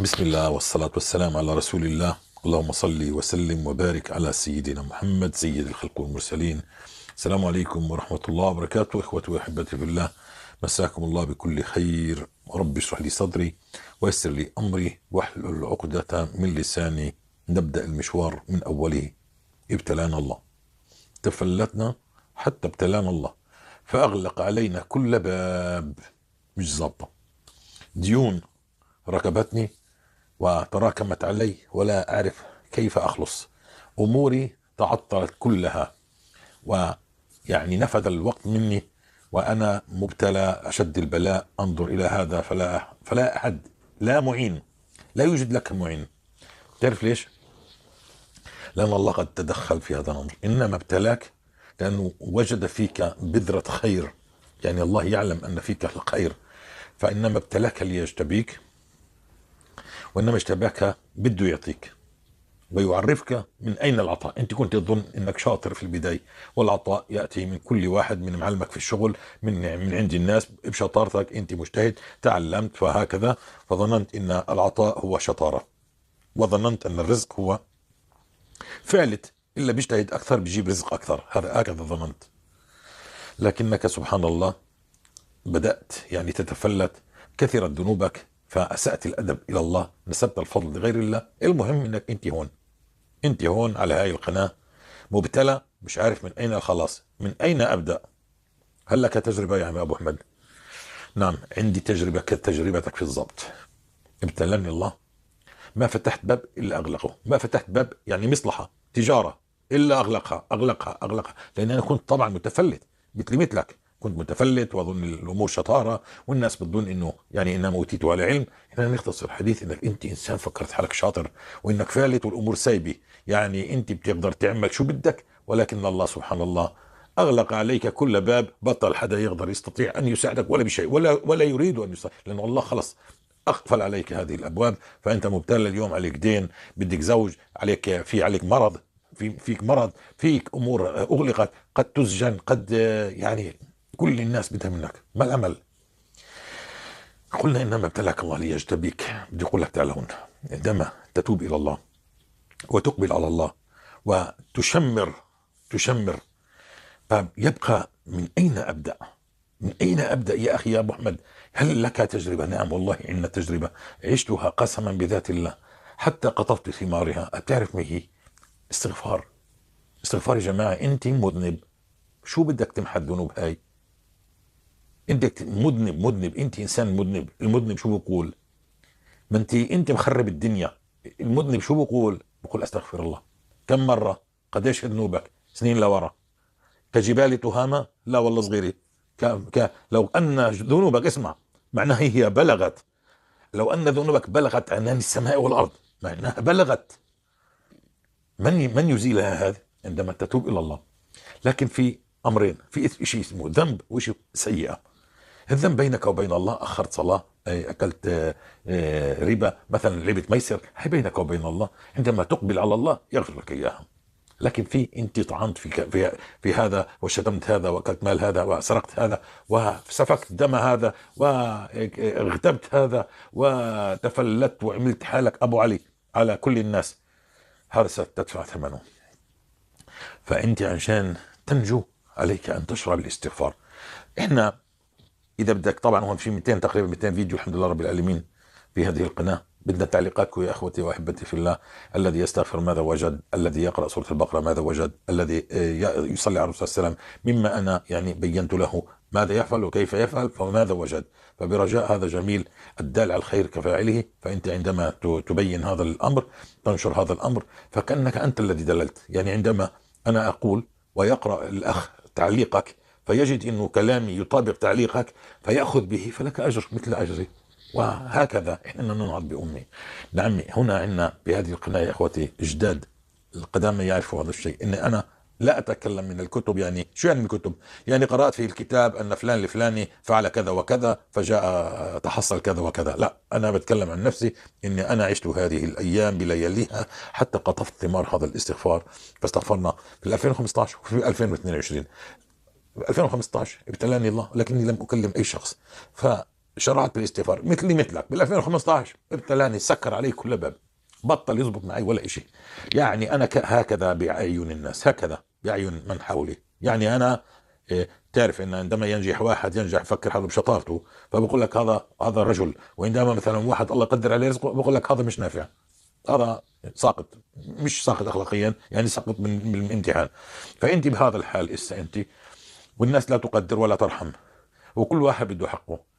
بسم الله والصلاة والسلام على رسول الله. اللهم صل وسلم وبارك على سيدنا محمد سيد الخلق والمرسلين. السلام عليكم ورحمة الله وبركاته. إخوتي وأحبتي في الله، مساكم الله بكل خير. رب اشرح لي صدري ويسر لي أمري واحلل عقدة من لساني. نبدأ المشوار من أوله. ابتلانا الله، تفلتنا حتى ابتلانا الله، فأغلق علينا كل باب. مش ظابطة، ديون ركبتني وتراكمت علي ولا أعرف كيف أخلص. أموري تعطلت كلها، ويعني نفذ الوقت مني وأنا مبتلى أشد البلاء. أنظر إلى هذا فلا أحد، لا معين، لا يوجد لك معين. تعرف ليش؟ لأن الله قد تدخل في هذا الأمر. إنما ابتلاك لأنه وجد فيك بذرة خير، يعني الله يعلم أن فيك الخير، فإنما ابتلاك ليجتبيك، وإنما اجتباك بده يعطيك ويعرفك من أين العطاء. أنت كنت تظن أنك شاطر في البداية، والعطاء يأتي من كل واحد، من معلمك في الشغل، من عند الناس بشطارتك. أنت مجتهد، تعلمت فهكذا، فظننت أن العطاء هو شطارة، وظننت أن الرزق هو فعلة، إلا بيجتهد أكثر بيجيب رزق أكثر، هكذا ظننت. لكنك سبحان الله بدأت يعني تتفلت، كثرت ذنوبك، فأسأت الأدب إلى الله، نسبت الفضل لغير الله. المهم أنك أنت هون على هاي القناة مبتلى، مش عارف من أين الخلاص، من أين أبدأ. هل لك تجربة يا عم أبو أحمد؟ نعم، عندي تجربة كتجربتك في الضبط. ابتلاني الله، ما فتحت باب إلا أغلقه، ما فتحت باب يعني مصلحة تجارة إلا أغلقها، لأن أنا كنت طبعا متفلت مثلك. كنت متفلت واظن الامور شطاره، والناس بتظن انه يعني انما اوتيته على علم. احنا نختصر الحديث انك انت انسان فكرت حالك شاطر، وانك فالت والامور سايبه، يعني انت بتقدر تعمل شو بدك، ولكن الله سبحان الله اغلق عليك كل باب. بطل حدا يقدر يستطيع ان يساعدك ولا بشيء، ولا يريد ان يساعدك، لانه الله خلص اقفل عليك هذه الابواب. فانت مبتلى اليوم، عليك دين، بدك زوج، عليك مرض، فيك مرض، فيك امور اغلقت، قد تسجن، قد يعني كل الناس بدها منك. ما الامل؟ قلنا انما ابتلاك الله ليجتبيك. بدي اقول لك تعال هون، عندما تتوب الى الله وتقبل على الله وتشمر فيبقى من اين ابدا؟ من اين ابدا يا اخي يا ابو احمد؟ هل لك تجربه؟ نعم والله عندنا تجربه، عشتها قسما بذات الله، حتى قطفت ثمارها. بتعرف ما هي؟ استغفار. استغفار يا جماعه. انت مذنب، شو بدك تمحى الذنوب هاي؟ انت مذنب، انت انسان مذنب. المذنب شو بقول؟ ما انت مخرب الدنيا. المذنب شو بقول استغفر الله. كم مره؟ قديش ذنوبك سنين لورا؟ كجبال تهامة؟ لا والله صغيرة. لو ان ذنوبك، اسمع، معناها هي بلغت، لو ان ذنوبك بلغت عنان السماء والارض، معناها بلغت. من يزيلها؟ هذا عندما تتوب الى الله. لكن في امرين، في شيء اسمه ذنب وشيء سيئه. الذنب بينك وبين الله، اخرت صلاه، اكلت ربا مثلا، لعبه ميسر، هي بينك وبين الله. عندما تقبل على الله يغفر لك اياها. لكن انت طعنت في هذا، وشتمت هذا، واكلت مال هذا، وسرقت هذا، وسفكت دم هذا، واغتبت هذا، وتفلت وعملت حالك ابو علي على كل الناس. هذا ستدفع ثمنه. فانت عشان تنجو عليك ان تشرب الاستغفار. احنا اذا بدك طبعا هون في 200 تقريبا 200 فيديو الحمد لله رب العالمين في هذه القناه. بدنا تعليقاتكم يا اخوتي واحبتي في الله. الذي يستغفر ماذا وجد؟ الذي يقرا سوره البقره ماذا وجد؟ الذي يصلي على الرسول صلى الله عليه وسلم مما انا يعني بينت له ماذا يفعل وكيف يفعل فماذا وجد. فبرجاء هذا جميل، الدال على الخير كفاعله. فانت عندما تبين هذا الامر، تنشر هذا الامر، فكانك انت الذي دللت. يعني عندما انا اقول ويقرا الاخ تعليقك فيجد انه كلامي يطابق تعليقك فيأخذ به، فلك اجر مثل اجري. وهكذا احنا ننهض بامي. نعم، هنا عندنا بهذه القناه يا اخوتي جداد القدامى يعرفوا هذا الشيء، ان انا لا اتكلم من الكتب. يعني شو يعني من الكتب؟ يعني قرات في الكتاب ان فلان الفلاني فعل كذا وكذا فجاء تحصل كذا وكذا. لا، انا بتكلم عن نفسي، اني انا عشت هذه الايام بلياليها حتى قطفت ثمار هذا الاستغفار. فاستغفرنا في 2015 وفي 2022. 2015 ابتلاني الله لكني لم اكلم اي شخص. شرعت بالاستغفار مثلي مثلك بال 2015 ابتلاني، سكر علي كل باب، بطل يزبط معي ولا شيء. يعني انا هكذا باعين الناس، هكذا باعين من حولي. يعني انا تعرف ان عندما ينجح واحد ينجح يفكر حاله بشطارته، فبقول لك هذا رجل. وعندما مثلا واحد الله يقدر عليه رزقه بقول لك هذا مش نافع، هذا ساقط، مش ساقط اخلاقيا، يعني ساقط من الامتحان. فانت بهذا الحال انت، والناس لا تقدر ولا ترحم، وكل واحد بده حقه.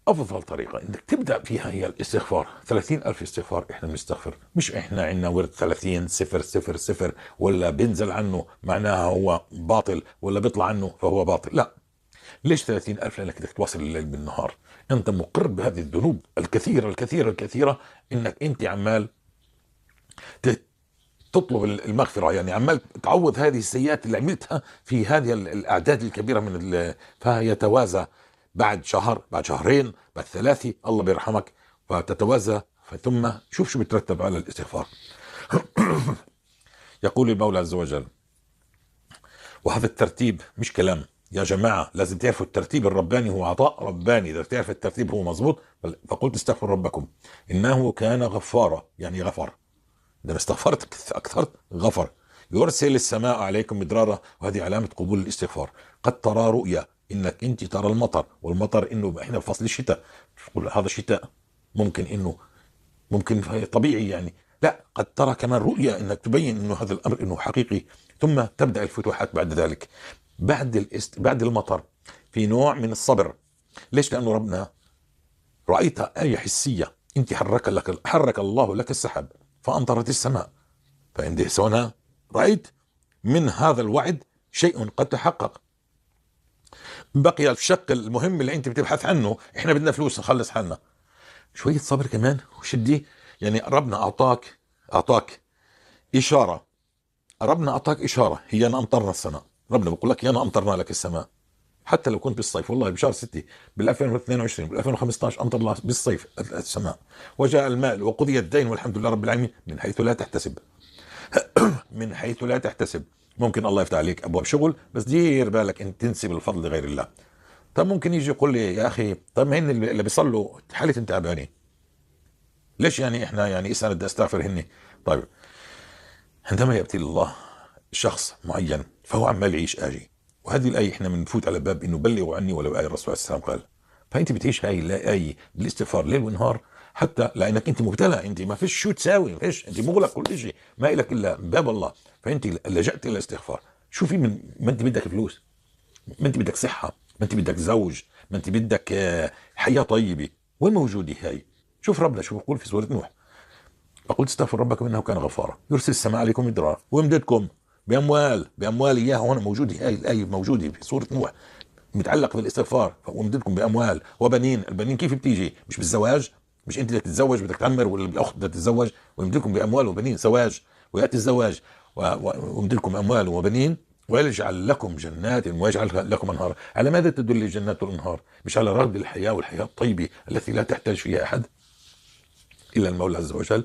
افضل طريقه انك تبدا فيها هي الاستغفار. 30,000 استغفار احنا بنستغفر، مش احنا عندنا ورد 30 صفر صفر صفر ولا بينزل عنه معناها هو باطل ولا بيطلع عنه فهو باطل، لا. ليش 30,000؟ لانك بدك تواصل الليل بالنهار، انت مقر بهذه الذنوب الكثيره الكثيره الكثيره، انك انت عمال تطلب المغفرة، يعني عمال تعوض هذه السيئات اللي عملتها في هذه الأعداد الكبيرة فيتوازى بعد شهر، بعد شهرين، بعد ثلاثة الله بيرحمك، فتتوازى. ثم شوف شو بترتب على الاستغفار. يقول المولى عز وجل، وهذا الترتيب مش كلام يا جماعة، لازم تعرفوا الترتيب الرباني هو عطاء رباني. إذا تعرف الترتيب هو مظبوط، فقلت استغفر ربكم إنه كان غفارا، يعني غفر. ده استغفرت اكثرت غفر. يرسل السماء عليكم مدرارا، وهذه علامه قبول الاستغفار. قد ترى رؤيا، انك انت ترى المطر، والمطر انه احنا في فصل الشتاء، تقول هذا شتاء، ممكن طبيعي يعني، لا، قد ترى كمان رؤيا انك تبين انه هذا الامر انه حقيقي. ثم تبدا الفتوحات بعد ذلك، بعد المطر في نوع من الصبر. ليش؟ لانه ربنا رايت ايه حسيه، انت حرك الله لك السحاب فامطرت السماء، فانت هنا رأيت من هذا الوعد شيء قد تحقق. بقي الشق المهم اللي انت بتبحث عنه، احنا بدنا فلوس نخلص حالنا، شوية صبر كمان وشدي. يعني ربنا اعطاك اشارة، ربنا اعطاك اشارة، هي انا امطرنا السماء. ربنا بقول لك انا امطرنا لك السماء، حتى لو كنت بالصيف. والله بشهر 6 بال 2022 بال 2015 امطر الله بالصيف السماء، وجاء المال وقضي الدين والحمد لله رب العالمين، من حيث لا تحتسب. من حيث لا تحتسب. ممكن الله يفتح عليك ابواب شغل، بس دير بالك ان تنسب الفضل لغير الله. طب ممكن يجي يقول لي يا اخي، طب ما هن اللي بيصلوا حالة تعبانين، ليش يعني احنا يعني اسال بدي استغفر هني؟ طيب، عندما ياتي الله شخص معين فهو عمال يعيش اجي، وهذه الايه احنا بنفوت على باب انه بلغوا عني ولو ايه. الرسول عليه السلام قال، فانت بتعيش هاي الايه بالاستغفار ليل ونهار، حتى لانك انت مبتلى، انت ما فيش شو تساوي، ما فيش، انت مغلق كل شيء، ما لك الا باب الله. فانت لجأت الى الاستغفار. شوفي، ما انت بدك فلوس، ما انت بدك صحه، ما انت بدك زوج، ما انت بدك حياه طيبه، وين موجوده هاي؟ شوف ربنا شو بقول في سوره نوح، فقلت استغفر ربكم انه كان غفارا يرسل السماء عليكم مدرارا ويمددكم باموال. اياها هون موجوده، هاي الايه موجوده في سوره نوح، متعلق بالاستغفار. ويمددكم باموال وبنين. البنين كيف بتيجي؟ مش بالزواج، مش انت بدك تتزوج بدك تعمر، ولا الاخت بدها تتزوج. ويمددكم باموال وبنين، زواج، وياتي الزواج، ويمددكم اموال وبنين، ويجعل لكم جنات ويجعل لكم انهار. على ماذا تدل الجنات والانهار؟ مش على رغد الحياه والحياه الطيبه التي لا تحتاج فيها احد الا المولى عز وجل.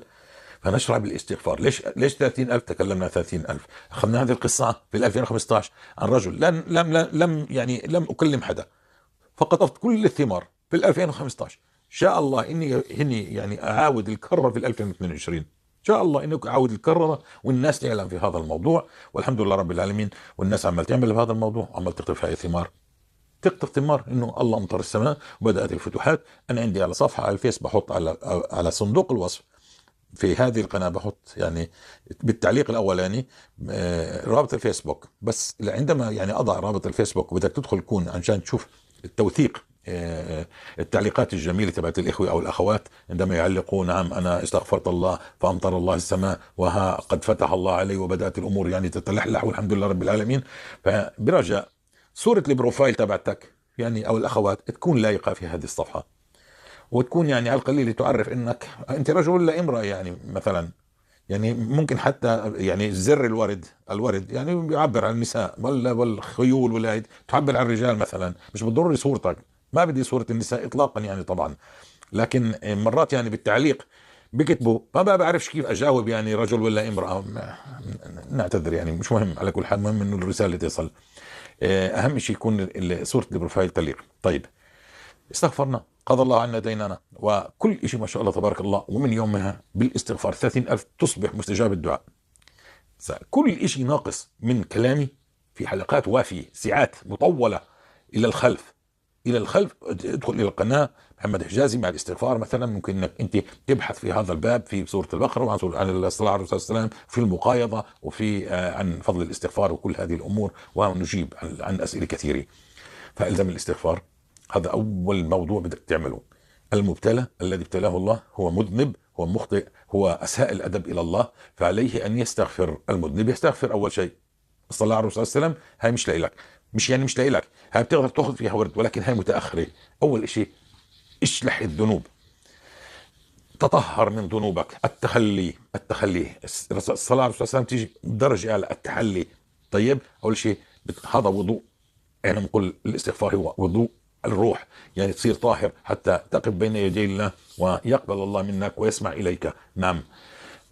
فنشرع بالاستغفار. ليش 30,000 تكلمنا 30,000؟ أخذنا هذه القصة في 2015 عن رجل لم أكلم حدا، فقطفت كل الثمار في 2015. شاء الله إني يعني أعاود الكرة في 2022، شاء الله إنك أعاود الكرة والناس تعلم في هذا الموضوع، والحمد لله رب العالمين. والناس عمال تعمل في هذا الموضوع، عمال تقطف هاي الثمار، تقطف ثمار انه الله امطر السماء وبدات الفتوحات. انا عندي على صفحه على الفيس بحط على صندوق الوصف في هذه القناة، بحط يعني بالتعليق الأولاني رابط الفيسبوك، بس عندما يعني أضع رابط الفيسبوك وبدك تدخل يكون عشان تشوف التوثيق، التعليقات الجميلة تبعت الإخوة أو الأخوات عندما يعلقون نعم أنا استغفرت الله فأمطر الله السماء وها قد فتح الله علي وبدأت الأمور يعني تتلحلح والحمد لله رب العالمين. فبرجاء صورة البروفايل تبعتك يعني أو الأخوات تكون لايقة في هذه الصفحة، وتكون يعني على القليل تعرف انك انت رجل ولا امرأة، يعني مثلا يعني ممكن حتى يعني زر الورد يعني بيعبر عن النساء، ولا والخيول، ولا تعبر عن الرجال مثلا. مش بالضروري صورتك، ما بدي صورة النساء اطلاقا يعني طبعا، لكن مرات يعني بالتعليق بكتبوا، ما بعرفش كيف اجاوب يعني رجل ولا امرأة. نعتذر يعني، مش مهم، على كل حال مهم انه الرسالة تصل. اهم شيء يكون صورة البروفايل تليق. طيب، استغفرنا، قضى الله عنا ديننا، وكل شيء ما شاء الله تبارك الله. ومن يومها بالاستغفار 30,000 تصبح مستجاب الدعاء. كل شيء ناقص من كلامي في حلقات وافية، ساعات مطولة إلى الخلف، إلى الخلف. ادخل إلى القناة محمد حجازي مع الاستغفار مثلا، ممكن انك انت تبحث في هذا الباب في سورة البقرة وعن الصلاة على الرسول صلى الله عليه وسلم، في المقايضة، وفي عن فضل الاستغفار وكل هذه الأمور، ونجيب عن أسئلة كثيرة. فالزم الاستغفار، هذا أول موضوع بدك تعمله. المبتلى الذي ابتلاه الله هو مذنب، هو مخطئ، هو أساء الأدب إلى الله، فعليه أن يستغفر. المذنب يستغفر أول شيء. الصلاة على الرسول صلى الله عليه وسلم هاي مش لاقي لك، مش لاقي لك، هاي بتقدر تاخذ فيها ورد، ولكن هاي متأخرة. أول شيء اشلح الذنوب، تطهر من ذنوبك. التخلي الصلاة على الرسول صلى الله عليه وسلم تيجي درجة على التحلي. طيب أول شيء هذا وضوء، يعني نقول الاستغفار هو وضوء الروح، يعني تصير طاهر حتى تقف بين يدي الله ويقبل الله منك ويسمع إليك. نعم.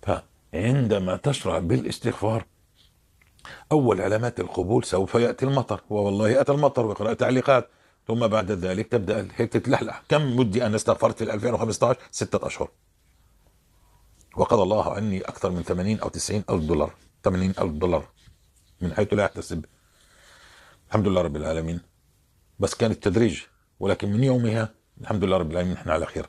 فعندما تشرع بالاستغفار أول علامات القبول سوف يأتي المطر، والله أتى المطر، ويقرأ تعليقات. ثم بعد ذلك تبدأ هيك تتلحلح. كم مدي أنا استغفرت في 2015؟ 6 أشهر، وقضى الله عني أكثر من 80 أو 90 ألف دولار، 80 ألف دولار من حيث لا أحتسب. الحمد لله رب العالمين. بس كان التدريج، ولكن من يومها الحمد لله رب العالمين نحن على خير.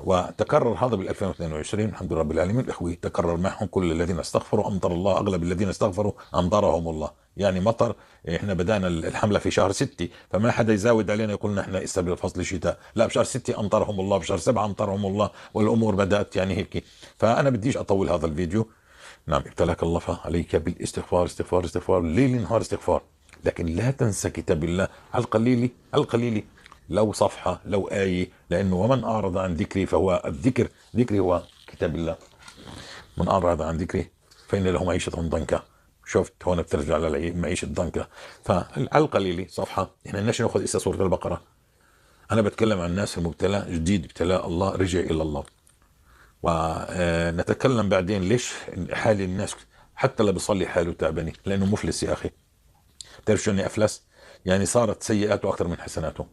وتكرر هذا بال 2022 الحمد لله رب العالمين. الأخوة تكرر معهم كل الذين استغفروا أمطر الله، أغلب الذين استغفروا أمطرهم الله، يعني مطر. إحنا بدأنا الحملة في شهر 6، فما حدا يزاود علينا يقول نحن استبل فصل الشتاء، لا، بشهر 6 أمطرهم الله، بشهر 7 أمطرهم الله، والأمور بدأت يعني هيك. فأنا بديش أطول هذا الفيديو. نعم، ابتلاك الله فعليك بالاستغفار، استغفار استغفار، ليل نهار استغفار. لكن لا تنسى كتاب الله، على القليل على القليل، لو صفحة لو آية، لأنه ومن أعرض عن ذكري فهو الذكر، ذكري هو كتاب الله. من أعرض عن ذكري فإن له معيشة ضنكا. شفت هون بترجع لمعيشة ضنكا. فعلى القليل صفحة. يعني نحن نأخذ إسا سورة البقرة. أنا بتكلم عن الناس المبتلى جديد، ابتلاء الله، رجع إلى الله. ونتكلم بعدين ليش حال الناس حتى اللي بيصلي حاله تعباني، لأنه مفلس يا أخي. بتعرف شو إني أفلس؟ يعني صارت سيئاته أكثر من حسناته.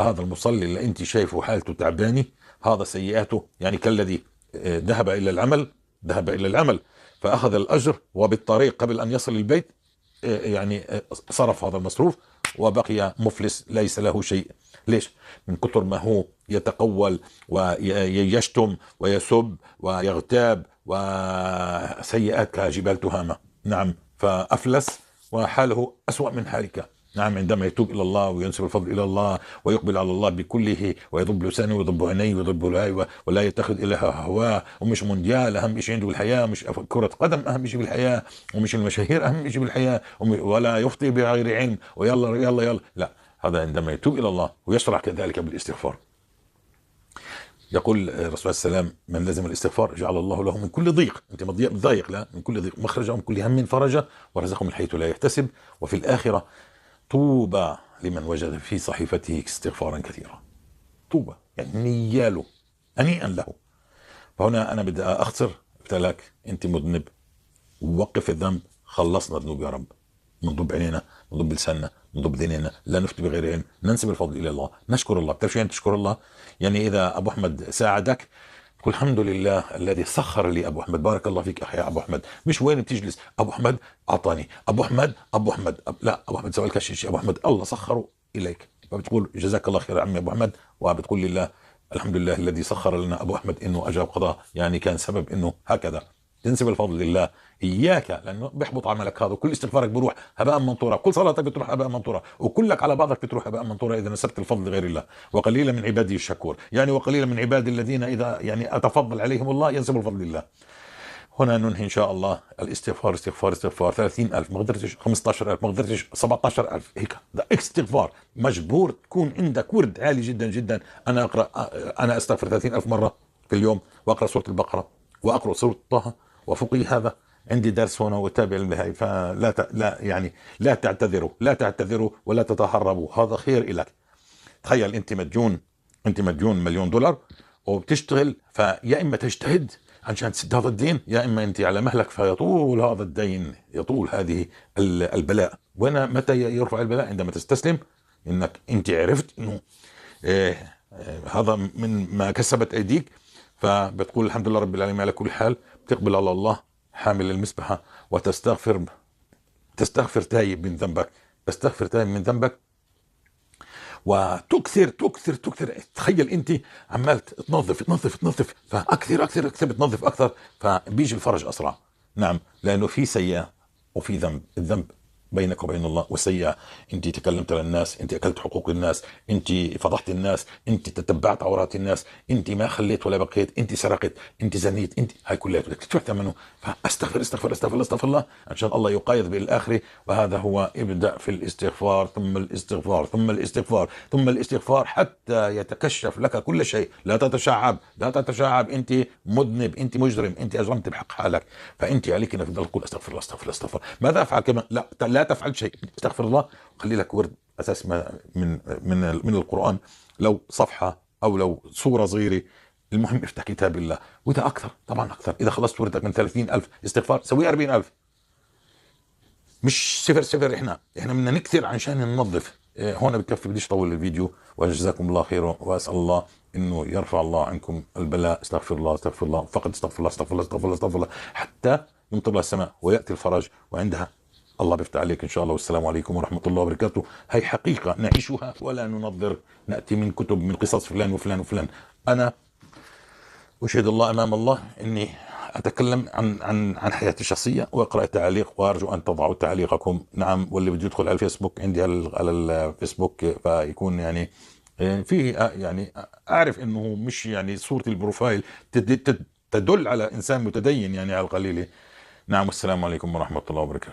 هذا المصلي اللي انت شايفه حالته تعباني، هذا سيئاته يعني كالذي ذهب الى العمل فاخذ الاجر، وبالطريق قبل ان يصل البيت يعني صرف هذا المصروف، وبقي مفلس ليس له شيء. ليش؟ من كثر ما هو يتقول ويشتم ويسب ويغتاب، وسيئات كجبال تهامة. نعم، فافلس وحاله اسوأ من حالك. نعم، عندما يتوب إلى الله وينسب الفضل إلى الله ويقبل على الله بكله، ويضب لسانه ويضب عينيه ويضب الهوى، ولا يتخذ إلها هواه، ومش مونديال أهم شيء عنده بالحياة، مش كرة قدم أهم شيء بالحياة، ومش المشاهير أهم شيء بالحياة، ولا يفطي بغير علم، ويلا يلا يلا. لا، هذا عندما يتوب إلى الله ويشرع كذلك بالاستغفار. يقول الرسول السلام: من لزم الاستغفار جعل الله له من كل ضيق، انت مضايق، لا، من كل ضيق مخرجا، ومن كل هم فرجا، ورزقه من حيث لا يحتسب، وفي الآخرة طوبى لمن وجد في صحيفته استغفارا كثيرا. طوبى يعني نياله، هنيئا له. فهنا أنا بدي أختصر. ابتلاك، أنت مذنب، ووقف الذنب، خلصنا ذنوب يا رب. نضب عينينا، نضب لساننا، نضب ذنينا، لا نفتي بغير علم، ننسب الفضل إلى الله، نشكر الله. بتعرف يعني تشكر الله؟ يعني إذا أبو أحمد ساعدك قل الحمد لله الذي سخر لي ابو احمد. بارك الله فيك اخي يا ابو احمد. مش وين بتجلس ابو احمد اعطاني، ابو احمد لا، ابو احمد سوى لك شيء، ابو احمد الله سخره اليك. فبتقول جزاك الله خير يا عمي ابو احمد، وبتقول لله الحمد لله الذي سخر لنا ابو احمد، انه اجاب قضاء، يعني كان سبب انه هكذا. تنسب الفضل لله اياك، لانه بيحبط عملك هذا، وكل استغفارك بروح هباء منطورا، كل صلاتك بتروح هباء منطورا، وكلك على بعضك بتروح هباء منطورا اذا نسبت الفضل لغير الله. وقليلا من عبادي الشكور، يعني وقليلا من عبادي الذين اذا يعني اتفضل عليهم الله ينسب الفضل لله. هنا ننهي ان شاء الله الاستغفار. استغفار استغفار 30,000 ما قدرتش، 15,000 ما قدرتش، 17,000 هيك. ده استغفار مجبور تكون عندك ورد عالي جدا جدا. انا استغفر 30,000 مره في اليوم، واقرا سوره البقره، واقرا سوره طه، وفوقي هذا عندي درس هنا وتابع لهي. لا يعني لا تعتذروا ولا تتهربوا، هذا خير لك. تخيل انت مديون $1,000,000 وبتشتغل، فيا اما تجتهد عشان تسد هذا الدين، يا اما انت على مهلك فيطول هذا الدين، يطول هذه البلاء. وانا متى يرفع البلاء؟ عندما تستسلم، انك انت عرفت انه هذا من ما كسبت أيديك. فبتقول الحمد لله رب العالمين على كل حال، بتقبل على الله حامل المسبحة تستغفر تايب من ذنبك، تستغفر تايب من ذنبك، وتكثر تكثر تكثر. تخيل انت عمال تنظف فاكثر اكثر اكثر، بتنظف اكثر فبيجي الفرج اسرع. نعم، لانه في سيئة وفي ذنب. الذنب بينك وبين الله، والسيئة انت تكلمت للناس، انت اكلت حقوق الناس، انت فضحت الناس، انت تتبعت عورات الناس، انت ما خليت ولا بقيت، انت سرقت، انت زنيت، انت هاي كلها بدك تدفع ثمنه. فاستغفر استغفر استغفر استغفر الله عشان الله يقايض بالاخره. وهذا هو ابدا في الاستغفار ثم الاستغفار ثم الاستغفار ثم الاستغفار حتى يتكشف لك كل شيء. لا تتشعب، لا تتشعب، انت مذنب، انت مجرم، انت اجرمت بحق حالك. فانت عليك انك تضل تقول استغفر الله استغفر الله استغفر. ماذا افعل كمان؟ لا تفعل شيء، استغفر الله. خلي لك ورد اساس ما من القران، لو صفحه او لو سوره صغيره، المهم افتح كتاب الله. واذا اكثر طبعا اكثر، اذا خلصت وردك من 30,000 استغفار سوي 40,000، مش صفر صفر. احنا بدنا نكثر عشان ننظف. هون بكفي، بديش اطول الفيديو. وجزاكم الله خيرا، واسال الله انه يرفع الله عنكم البلاء. استغفر الله استغفر الله، فقط استغفر الله استغفر الله استغفر الله استغفر الله حتى يمطر الله السماء وياتي الفرج، وعندها الله بيفتح عليك ان شاء الله. والسلام عليكم ورحمه الله وبركاته. هي حقيقه نعيشها ولا ننظر، ناتي من كتب من قصص فلان وفلان وفلان. انا أشهد الله أمام الله أني أتكلم عن حياتي الشخصية وأقرأ التعليق، وأرجو أن تضعوا تعليقكم. نعم، واللي بده يدخل على الفيسبوك، عندي على الفيسبوك، فيكون يعني في يعني أعرف أنه مش يعني صورة البروفايل تدل على إنسان متدين يعني على القليلة. نعم، والسلام عليكم ورحمة الله وبركاته.